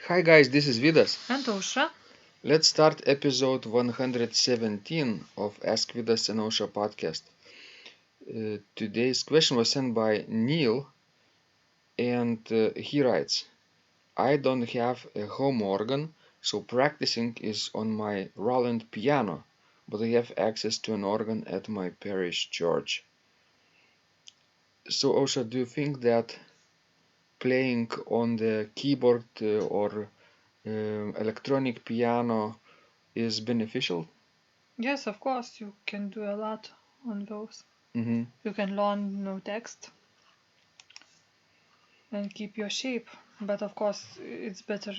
Hi guys, this is Vidas. And Ausra. Let's start episode 117 of Ask Vidas and Ausra podcast. Today's question was sent by Neil, and he writes, I don't have a home organ, so practicing is on my Roland piano, but I have access to an organ at my parish church. So Ausra, do you think that playing on the keyboard or electronic piano is beneficial? Yes, of course, you can do a lot on those. Mm-hmm. You can learn new text and keep your shape. But of course, it's better,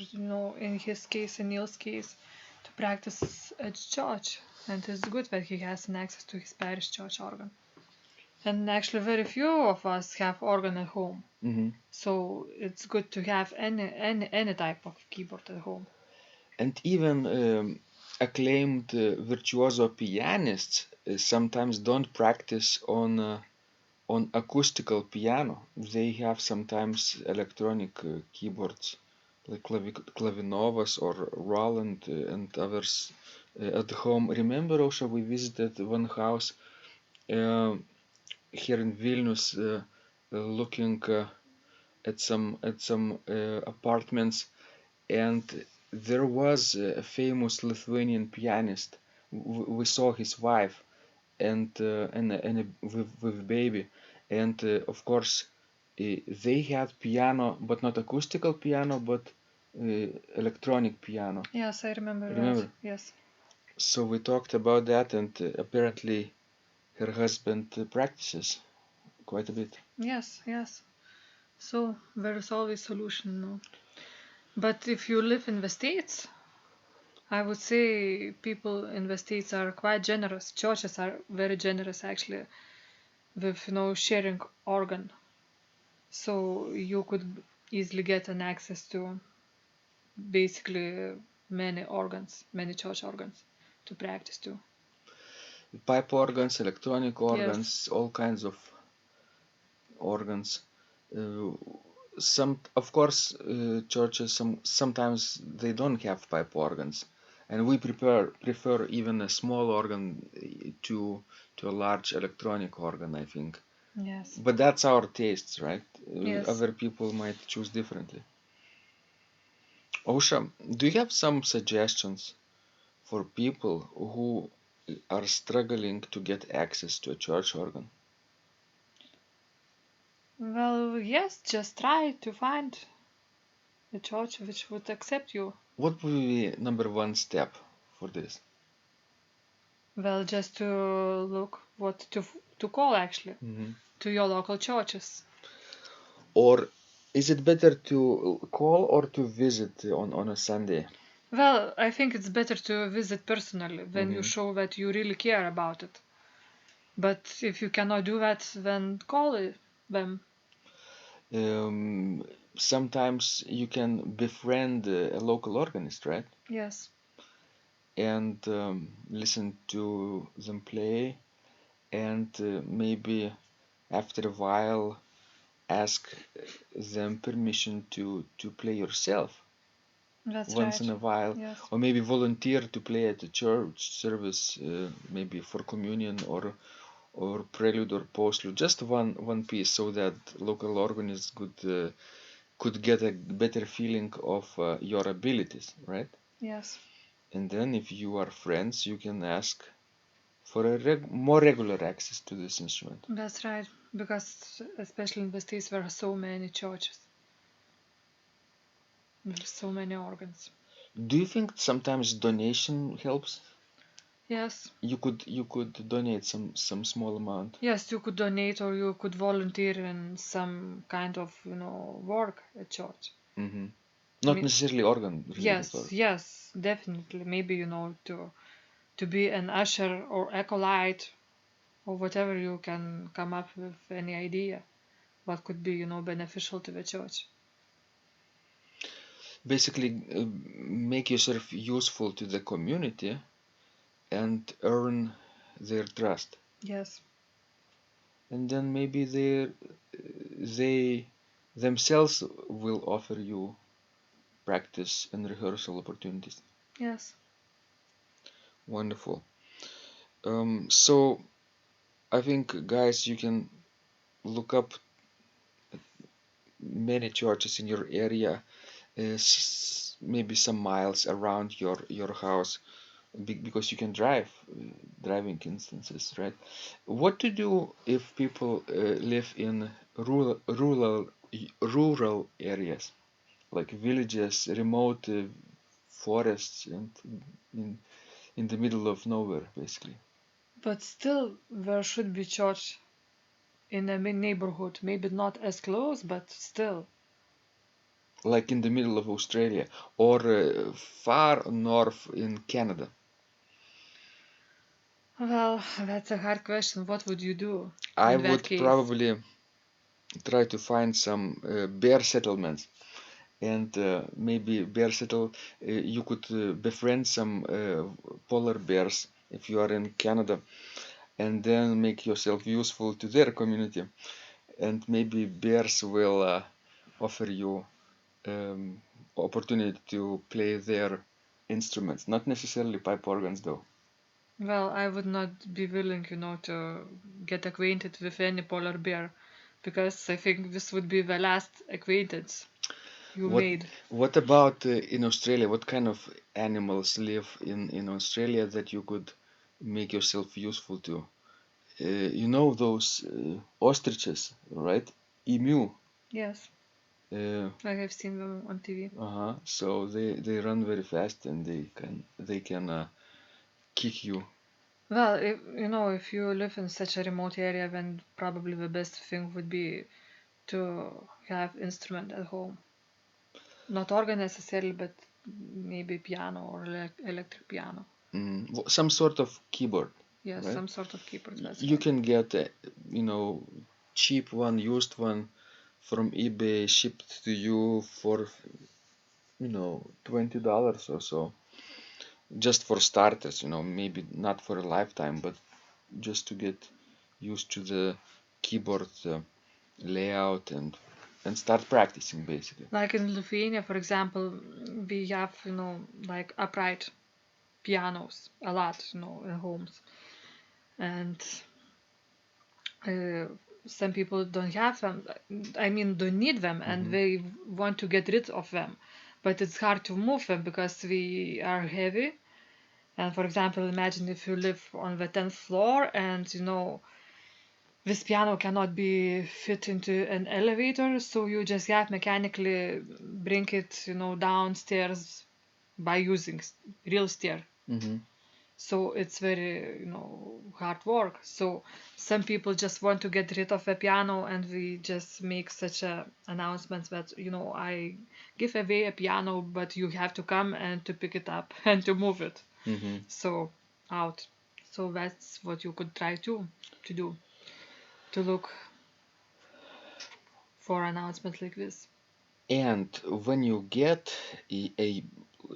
in his case, in Neil's case, to practice at church. And it's good that he has an access to his parish church organ. And actually, very few of us have organ at home. Mm-hmm. So it's good to have any type of keyboard at home. And even acclaimed virtuoso pianists sometimes don't practice on acoustical piano. They have sometimes electronic keyboards like Clavinovas or Roland and others at home. Remember also we visited one house uh, here in Vilnius looking at some apartments, and there was a famous Lithuanian pianist. We saw his wife and with baby, and of course they had piano, but not acoustical piano, but electronic piano. Yes, I remember Remember? that. Yes. So we talked about that, and apparently her husband practices quite a bit. Yes, yes. So there is always solution, no? But if you live in the States, I would say people in the States are quite generous. Churches are very generous actually with sharing organ. So you could easily get an access to basically many organs, many church organs to practice to. Pipe organs, electronic organs, Yes. all kinds of organs. Uh, some, of course, churches sometimes they don't have pipe organs, and we prefer even a small organ to a large electronic organ, I think. Yes. But that's our tastes, right? Yes. Other people might choose differently. Osha, do you have some suggestions for people who are struggling to get access to a church organ? Well, yes, just try to find a church which would accept you. What would be number one step for this? Well, just to look what to call actually Mm-hmm. to your local churches. Or is it better to call or to visit on a Sunday? Well, I think it's better to visit personally when you Mm-hmm. show that you really care about it. But if you cannot do that, then call them. Um, Sometimes you can befriend a local organist, right? Yes. And listen to them play, and maybe after a while ask them permission to play yourself That's once right. in a while, Yes. or maybe volunteer to play at a church service, maybe for communion or prelude or postlude, just one piece, so that local organists could get a better feeling of your abilities, right? Yes. And then if you are friends, you can ask for a more regular access to this instrument. That's right. Because especially in the States, there are so many churches with so many organs. Do you think sometimes donation helps? Yes. You could donate some small amount. Yes, you could donate or you could volunteer in some kind of, work at church. Hmm. I Not mean, necessarily organ related yes, work. yes, definitely. Maybe, to be an usher or acolyte or whatever you can come up with any idea what could be, beneficial to the church. Basically, make yourself useful to the community and earn their trust. Yes. And then maybe they themselves will offer you practice and rehearsal opportunities. Yes. Wonderful. So I think, guys, you can look up many churches in your area, maybe some miles around your house, because you can drive, driving instances, right? What to do if people live in rural areas, like villages, remote forests, and in in the middle of nowhere, basically? But still, there should be church in a neighborhood. Maybe not as close, but still. Like in the middle of Australia or far north in Canada. Well, that's a hard question. What would you do I in that would case? probably try to find some bear settlements, and maybe bear settle. You could befriend some polar bears if you are in Canada, and then make yourself useful to their community, and maybe bears will offer you opportunity to play their instruments, not necessarily pipe organs though. Well, I would not be willing, to get acquainted with any polar bear because I think this would be the last acquaintance you What made. what about in Australia? What kind of animals live in Australia that you could make yourself useful to? Those ostriches, right? Emu. Yes, Uh, I have seen them on TV. So they run very fast and they can kick you. Well, if you live in such a remote area, then probably the best thing would be to have instrument at home. Not organ necessarily, but maybe piano or electric piano. Some sort of keyboard, Yes, right? some sort of keyboard, that's You right. can get you know cheap one, used one from eBay, shipped to you for $20 or so, just for starters. Maybe not for a lifetime, but just to get used to the keyboard layout and start practicing basically. Like in Lithuania, for example, we have, like upright pianos a lot, in homes. And uh, some people don't have them, I mean, don't need them, and they want to get rid of them. But it's hard to move them because we are heavy. And for example, imagine if you live on the 10th floor and, this piano cannot be fit into an elevator, so you just have mechanically bring it, downstairs by using real stair. Mm-hmm. So it's very, hard work. So some people just want to get rid of the piano, and we just make such a announcement that, I give away a piano, but you have to come and to pick it up and to move it. Mm-hmm. So out. So that's what you could try to do, to look for announcements like this. And when you get a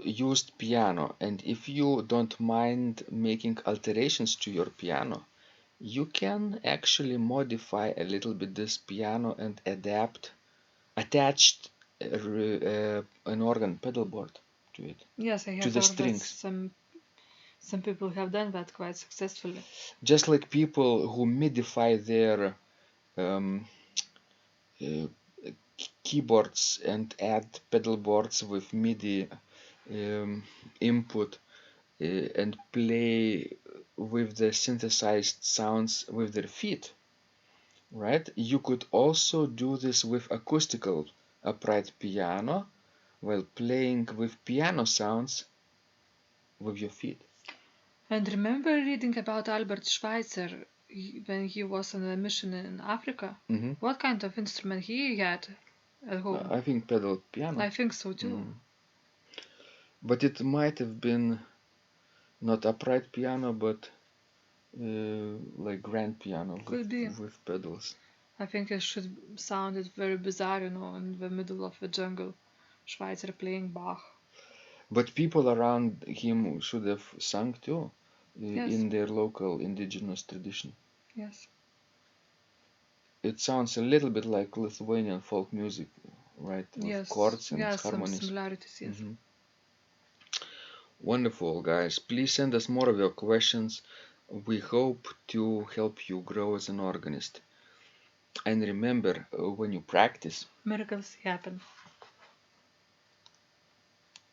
used piano, and if you don't mind making alterations to your piano, you can actually modify a little bit this piano and attached an organ pedal board to it, Yes, I to have the heard that strings. some people have done that quite successfully. Just like people who modify their um, uh, keyboards and add pedal boards with MIDI input and play with the synthesized sounds with their feet, right? You could also do this with acoustical upright piano while playing with piano sounds with your feet. And remember reading about Albert Schweitzer when he was on a mission in Africa? Hmm. What kind of instrument he had at home? I think pedal piano. I think so too. But it might have been not upright piano, but like grand piano Could be. with pedals. I think it should sounded very bizarre, in the middle of the jungle. Schweitzer playing Bach. But people around him should have sung too, Yes, in their local indigenous tradition. yes. It sounds a little bit like Lithuanian folk music, right? With Yes, chords and yeah, some harmonies. similarities, yes. Mhm. Wonderful, guys. Please send us more of your questions. We hope to help you grow as an organist. And remember, when you practice, Miracles happen.